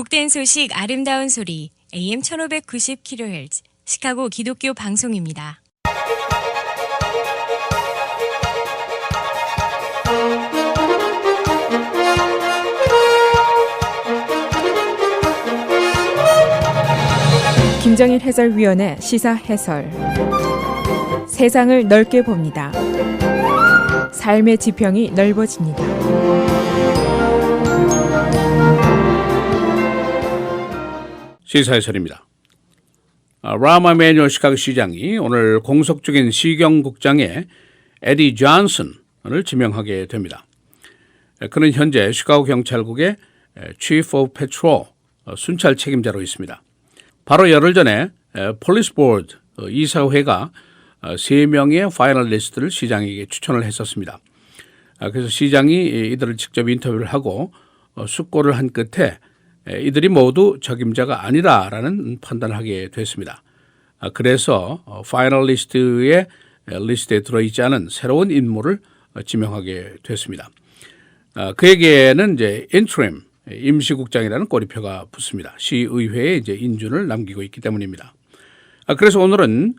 복된 소식 아름다운 소리 AM 1590kHz 시카고 기독교 방송입니다. 김정일 해설위원의 시사 해설. 세상을 넓게 봅니다. 삶의 지평이 넓어집니다. 시사 해설입니다. 라마 매뉴얼 시카고 시장이 오늘 공석 중인 시경국장에 에디 존슨을 지명하게 됩니다. 그는 현재 시카고 경찰국의 Chief of Patrol 순찰 책임자로 있습니다. 바로 열흘 전에 폴리스 보드 이사회가 3명의 파이널리스트를 시장에게 추천을 했었습니다. 그래서 시장이 이들을 직접 인터뷰를 하고 숙고를 한 끝에 이들이 모두 적임자가 아니라라는 판단을 하게 됐습니다. 그래서 파이널리스트의 리스트에 들어있지 않은 새로운 인물을 지명하게 됐습니다. 그에게는 이제 interim 임시국장이라는 꼬리표가 붙습니다. 시의회에 이제 인준을 남기고 있기 때문입니다. 그래서 오늘은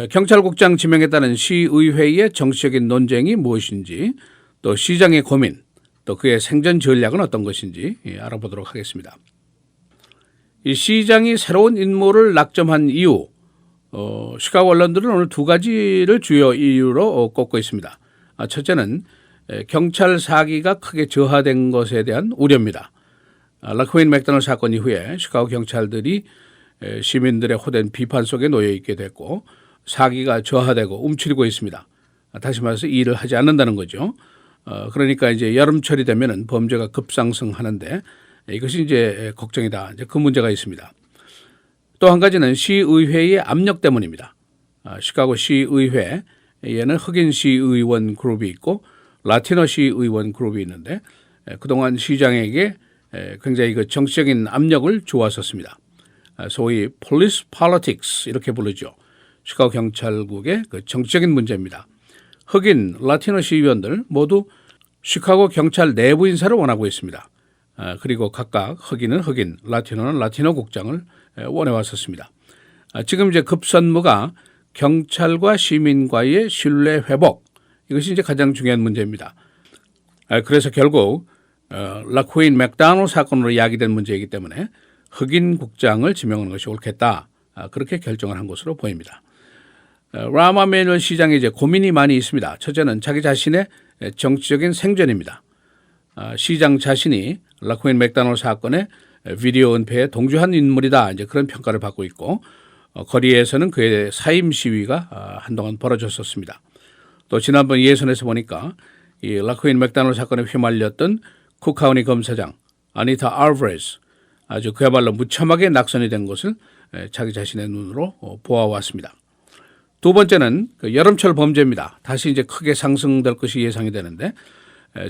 경찰국장 지명에 따른 시의회의 정치적인 논쟁이 무엇인지, 또 시장의 고민, 또 그의 생존 전략은 어떤 것인지 알아보도록 하겠습니다. 이 시장이 새로운 인물을 낙점한 이유, 시카고 언론들은 오늘 두 가지를 주요 이유로 꼽고 있습니다. 첫째는 경찰 사기가 크게 저하된 것에 대한 우려입니다. 라코인 맥도널드 사건 이후에 시카고 경찰들이 시민들의 호된 비판 속에 놓여 있게 됐고 사기가 저하되고 움츠리고 있습니다. 다시 말해서 일을 하지 않는다는 거죠. 그러니까 이제 여름철이 되면은 범죄가 급상승하는데 이것이 이제 걱정이다. 이제 그 문제가 있습니다. 또 한 가지는 시의회의 압력 때문입니다. 시카고 시의회에는 흑인 시의원 그룹이 있고 라티노 시의원 그룹이 있는데 그동안 시장에게 굉장히 그 정치적인 압력을 주었었습니다. 소위 police politics 이렇게 부르죠. 시카고 경찰국의 그 정치적인 문제입니다. 흑인 라티노 시의원들 모두 시카고 경찰 내부 인사를 원하고 있습니다. 그리고 각각 흑인은 흑인, 라티노는 라티노 국장을 원해왔었습니다. 지금 이제 급선무가 경찰과 시민과의 신뢰 회복, 이것이 이제 가장 중요한 문제입니다. 그래서 결국 라코인 맥도널드 사건으로 야기된 문제이기 때문에 흑인 국장을 지명하는 것이 옳겠다. 그렇게 결정을 한 것으로 보입니다. 라마 매뉴얼 시장에 이제 고민이 많이 있습니다. 첫째는 자기 자신의 정치적인 생존입니다. 시장 자신이 라코인 맥도널드 사건의 비디오 은폐에 동조한 인물이다. 이제 그런 평가를 받고 있고 거리에서는 그의 사임 시위가 한동안 벌어졌었습니다. 또 지난번 예선에서 보니까 이 라코인 맥도널드 사건에 휘말렸던 쿠카우니 검사장 아니타 알브레스 아주 그야말로 무참하게 낙선이 된 것을 자기 자신의 눈으로 보아왔습니다. 두 번째는 그 여름철 범죄입니다. 다시 이제 크게 상승될 것이 예상이 되는데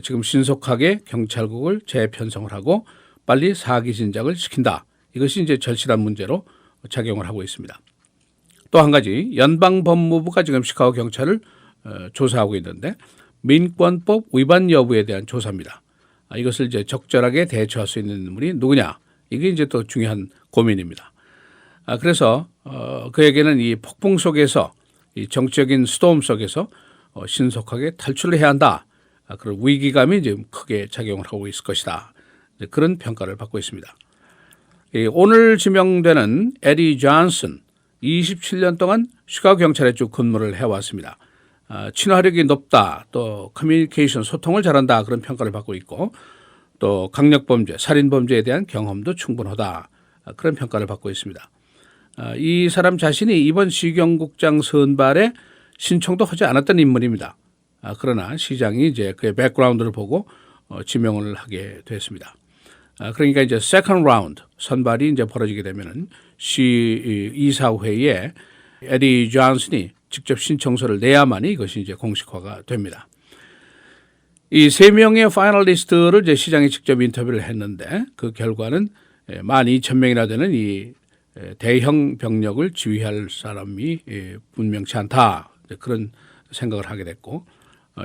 지금 신속하게 경찰국을 재편성을 하고 빨리 사기 진작을 시킨다. 이것이 이제 절실한 문제로 작용을 하고 있습니다. 또 한 가지 연방법무부가 지금 시카고 경찰을 조사하고 있는데 민권법 위반 여부에 대한 조사입니다. 이것을 이제 적절하게 대처할 수 있는 인물이 누구냐? 이게 이제 또 중요한 고민입니다. 그래서 그에게는 이 폭풍 속에서 이 정치적인 스톰 속에서 신속하게 탈출을 해야 한다. 그런 위기감이 지금 크게 작용을 하고 있을 것이다. 그런 평가를 받고 있습니다. 오늘 지명되는 에디 존슨 27년 동안 시카고 경찰에 쭉 근무를 해왔습니다. 친화력이 높다, 또 커뮤니케이션 소통을 잘한다 그런 평가를 받고 있고 또 강력범죄, 살인범죄에 대한 경험도 충분하다 그런 평가를 받고 있습니다. 이 사람 자신이 이번 시경국장 선발에 신청도 하지 않았던 인물입니다. 그러나 시장이 이제 그의 백그라운드를 보고 지명을 하게 됐습니다. 그러니까 이제 세컨드 라운드 선발이 이제 벌어지게 되면은 시 이사회에 에디 존슨이 직접 신청서를 내야만이 이것이 이제 공식화가 됩니다. 이 3명의 파이널리스트를 이제 시장이 직접 인터뷰를 했는데 그 결과는 12,000명이나 되는 이 대형 병력을 지휘할 사람이 분명치 않다. 그런 생각을 하게 됐고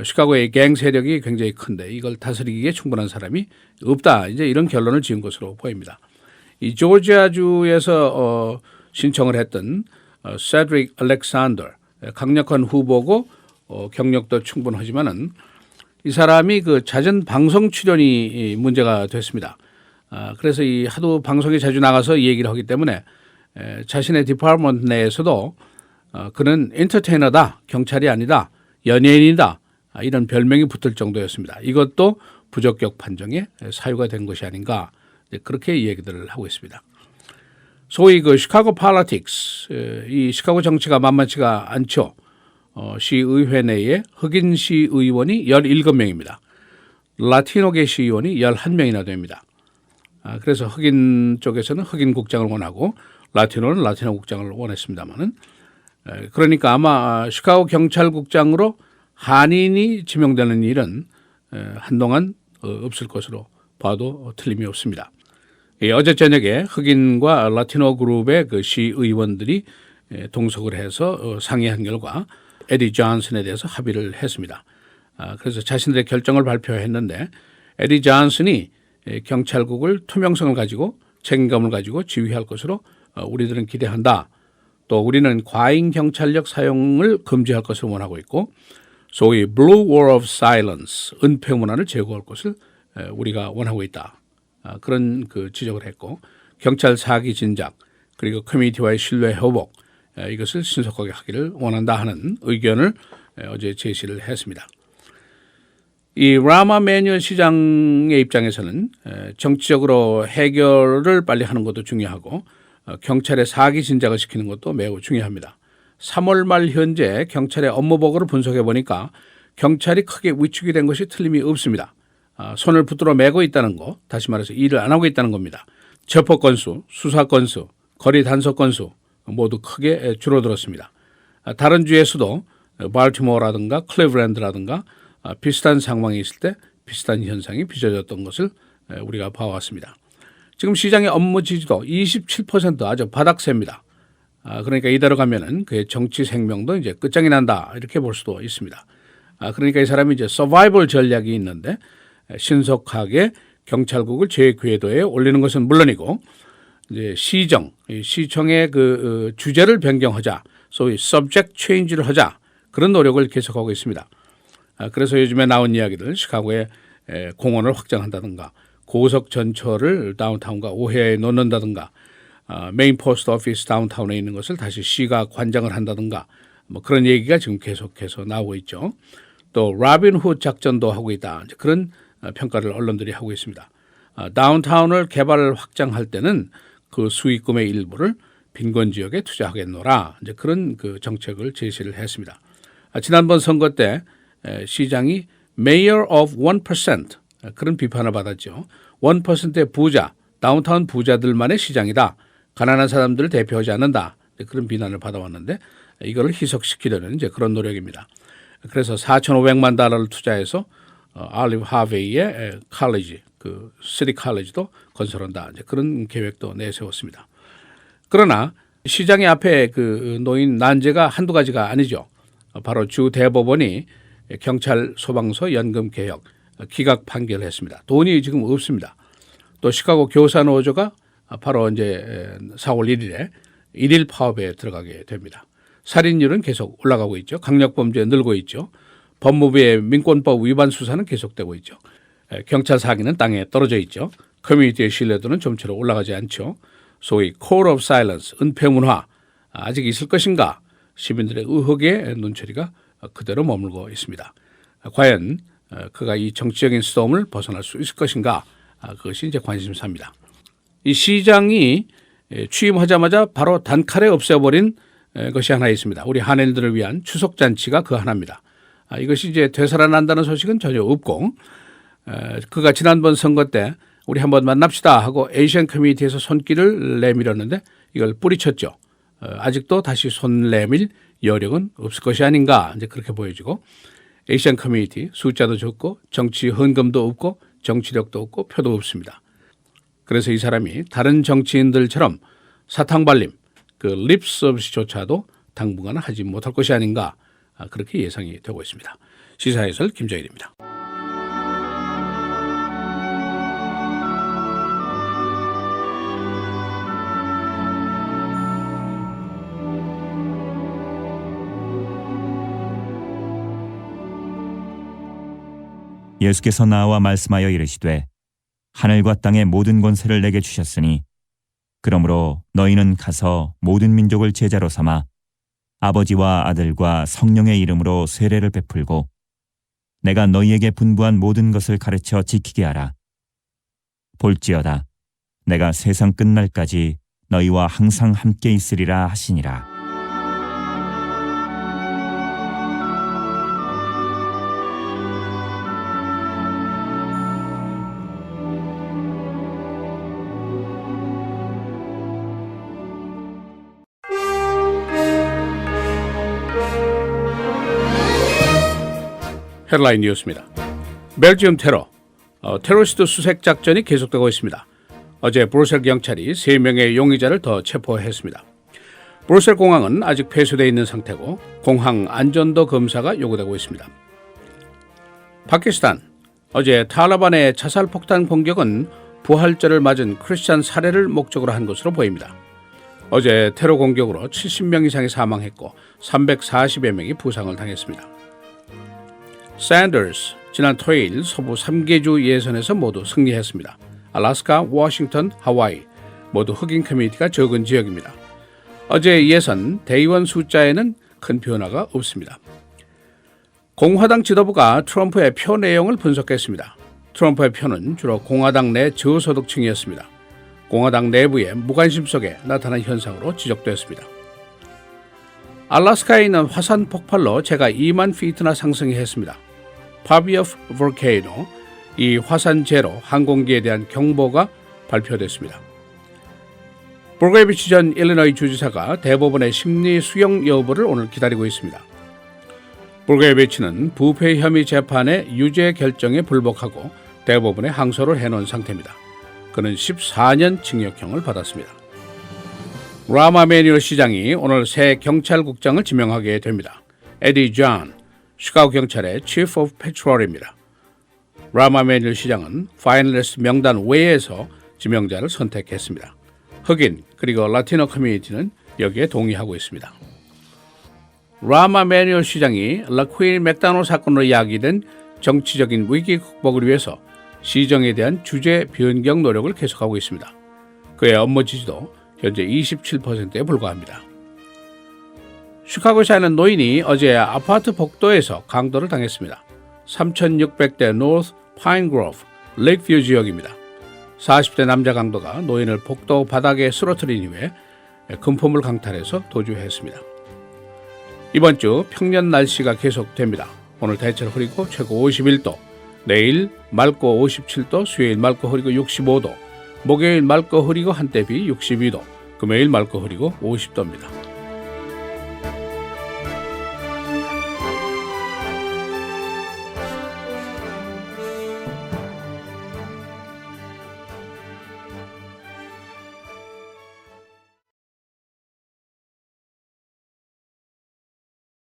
시카고의 갱 세력이 굉장히 큰데 이걸 다스리기에 충분한 사람이 없다. 이제 이런 결론을 지은 것으로 보입니다. 이 조지아주에서 신청을 했던 세드릭 알렉산더, 강력한 후보고 경력도 충분하지만은 이 사람이 그 잦은 방송 출연이 문제가 됐습니다. 그래서 이 하도 방송에 자주 나가서 이 얘기를 하기 때문에 자신의 디파트먼트 내에서도 그는 엔터테이너다, 경찰이 아니다, 연예인이다, 이런 별명이 붙을 정도였습니다. 이것도 부적격 판정의 사유가 된 것이 아닌가, 그렇게 얘기들을 하고 있습니다. 소위 그 시카고 팔리틱스, 이 시카고 정치가 만만치가 않죠. 시의회 내에 흑인 시의원이 17명입니다. 라티노계 시의원이 11명이나 됩니다. 그래서 흑인 쪽에서는 흑인 국장을 원하고 라티노는 라티노 국장을 원했습니다만은, 그러니까 아마 시카고 경찰국장으로 한인이 지명되는 일은 한동안 없을 것으로 봐도 틀림이 없습니다. 어제 저녁에 흑인과 라티노 그룹의 그 시의원들이 동석을 해서 상의한 결과 에디 존슨에 대해서 합의를 했습니다. 그래서 자신들의 결정을 발표했는데, 에디 존슨이 경찰국을 투명성을 가지고 책임감을 가지고 지휘할 것으로 우리들은 기대한다. 또 우리는 과잉 경찰력 사용을 금지할 것을 원하고 있고, 소위 Blue Wall of Silence, 은폐 문화를 제거할 것을 우리가 원하고 있다. 그런 그 지적을 했고, 경찰 사기 진작, 그리고 커뮤니티와의 신뢰 회복, 이것을 신속하게 하기를 원한다 하는 의견을 어제 제시를 했습니다. 이 라마 매뉴얼 시장의 입장에서는 정치적으로 해결을 빨리 하는 것도 중요하고, 경찰의 사기 진작을 시키는 것도 매우 중요합니다. 3월 말 현재 경찰의 업무 보고를 분석해 보니까 경찰이 크게 위축이 된 것이 틀림이 없습니다. 손을 붙들어 매고 있다는 거, 다시 말해서 일을 안 하고 있다는 겁니다. 체포 건수, 수사 건수, 거리 단속 건수 모두 크게 줄어들었습니다. 다른 주에서도 발티모어라든가 클리브랜드라든가 비슷한 상황이 있을 때 비슷한 현상이 빚어졌던 것을 우리가 봐왔습니다. 지금 시장의 업무 지지도 27% 아주 바닥세입니다. 그러니까 이대로 가면은 그의 정치 생명도 이제 끝장이 난다, 이렇게 볼 수도 있습니다. 그러니까 이 사람이 이제 서바이벌 전략이 있는데, 신속하게 경찰국을 제 궤도에 올리는 것은 물론이고, 이제 시청의 그 주제를 변경하자, 소위 subject change를 하자, 그런 노력을 계속하고 있습니다. 그래서 요즘에 나온 이야기들, 시카고의 공원을 확장한다든가, 고속 전철을 다운타운과 오해에 놓는다든가, 메인 포스트 오피스 다운타운에 있는 것을 다시 시가 관장을 한다든가, 뭐 그런 얘기가 지금 계속해서 나오고 있죠. 또 라빈 훗 작전도 하고 있다, 그런 평가를 언론들이 하고 있습니다. 다운타운을 개발 확장할 때는 그 수익금의 일부를 빈곤 지역에 투자하겠노라, 이제 그런 그 정책을 제시를 했습니다. 지난번 선거 때 시장이 Mayor of 1%, 그런 비판을 받았죠. 1%의 부자, 다운타운 부자들만의 시장이다, 가난한 사람들을 대표하지 않는다, 그런 비난을 받아왔는데, 이거를 희석시키려는 이제 그런 노력입니다. 그래서 4,500만 달러를 투자해서 알리브 하베이의 칼리지, 그 시티 칼리지도 건설한다, 이제 그런 계획도 내세웠습니다. 그러나 시장의 앞에 그 놓인 난제가 한두 가지가 아니죠. 바로 주 대법원이 경찰 소방서 연금 개혁 기각 판결했습니다. 돈이 지금 없습니다. 또 시카고 교사 노조가 바로 이제 4월 1일에 일일 파업에 들어가게 됩니다. 살인율은 계속 올라가고 있죠. 강력범죄 늘고 있죠. 법무부의 민권법 위반 수사는 계속되고 있죠. 경찰 사기는 땅에 떨어져 있죠. 커뮤니티의 신뢰도는 좀처럼 올라가지 않죠. 소위 Code of Silence, 은폐 문화, 아직 있을 것인가? 시민들의 의혹의 눈초리가 그대로 머물고 있습니다. 과연 그가 이 정치적인 스톰을 벗어날 수 있을 것인가? 그것이 이제 관심사입니다. 이 시장이 취임하자마자 바로 단칼에 없애버린 것이 하나 있습니다. 우리 한인들을 위한 추석잔치가 그 하나입니다. 이것이 이제 되살아난다는 소식은 전혀 없고, 그가 지난번 선거 때 우리 한번 만납시다 하고 에이시안 커뮤니티에서 손길을 내밀었는데 이걸 뿌리쳤죠. 아직도 다시 손 내밀 여력은 없을 것이 아닌가, 이제 그렇게 보여지고, 에이시안 커뮤니티 숫자도 적고 정치 헌금도 없고 정치력도 없고 표도 없습니다. 그래서 이 사람이 다른 정치인들처럼 사탕발림, 그 립 서비스조차도 당분간은 하지 못할 것이 아닌가, 그렇게 예상이 되고 있습니다. 시사해설 김정일입니다. 예수께서 나와 말씀하여 이르시되 하늘과 땅의 모든 권세를 내게 주셨으니 그러므로 너희는 가서 모든 민족을 제자로 삼아 아버지와 아들과 성령의 이름으로 세례를 베풀고 내가 너희에게 분부한 모든 것을 가르쳐 지키게 하라. 볼지어다 내가 세상 끝날까지 너희와 항상 함께 있으리라 하시니라. 헤드라인 뉴스입니다. 벨지움 테러리스트 수색 작전이 계속되고 있습니다. 어제 브뤼셀 경찰이 3명의 용의자를 더 체포했습니다. 브뤼셀 공항은 아직 폐쇄되어 있는 상태고 공항 안전도 검사가 요구되고 있습니다. 파키스탄, 어제 탈레반의 자살폭탄 공격은 부활절을 맞은 크리스찬 살해를 목적으로 한 것으로 보입니다. 어제 테러 공격으로 70명 이상이 사망했고 340여 명이 부상을 당했습니다. 샌더스, 지난 토요일 서부 3개주 예선에서 모두 승리했습니다. 알래스카, 워싱턴, 하와이 모두 흑인 커뮤니티가 적은 지역입니다. 어제 예선 대의원 숫자에는 큰 변화가 없습니다. 공화당 지도부가 트럼프의 표 내용을 분석했습니다. 트럼프의 표는 주로 공화당 내 저소득층이었습니다. 공화당 내부의 무관심 속에 나타난 현상으로 지적됐습니다. 알래스카에 있는 화산 폭발로 제가 2만 피트나 상승이 했습니다. 파비오프 볼케이노, 이 화산재로 항공기에 대한 경보가 발표됐습니다. 브로게비치 전 일리노이 주지사가 대법원의 심리 수용 여부를 오늘 기다리고 있습니다. 브로게비치는 부패 혐의 재판의 유죄 결정에 불복하고 대법원에 항소를 해놓은 상태입니다. 그는 14년 징역형을 받았습니다. 라마 매뉴얼 시장이 오늘 새 경찰국장을 지명하게 됩니다. 에디 존, 시카고 경찰의 Chief of Patrol입니다. 라마 매뉴얼 시장은 파이널리스트 명단 외에서 지명자를 선택했습니다. 흑인 그리고 라티노 커뮤니티는 여기에 동의하고 있습니다. 라마 매뉴얼 시장이 라퀸 맥다노 사건으로 야기된 정치적인 위기 극복을 위해서 시정에 대한 주제 변경 노력을 계속하고 있습니다. 그의 업무 지지도 현재 27%에 불과합니다. 시카고에 사는 노인이 어제 아파트 복도에서 강도를 당했습니다. 3600대 노스 파인그로브 레이크뷰 지역입니다. 40대 남자 강도가 노인을 복도 바닥에 쓰러뜨린 이후에 금품을 강탈해서 도주했습니다. 이번 주 평년 날씨가 계속됩니다. 오늘 대체로 흐리고 최고 51도, 내일 맑고 57도, 수요일 맑고 흐리고 65도, 목요일 맑고 흐리고 한때 비 62도, 금요일 맑고 흐리고 50도입니다.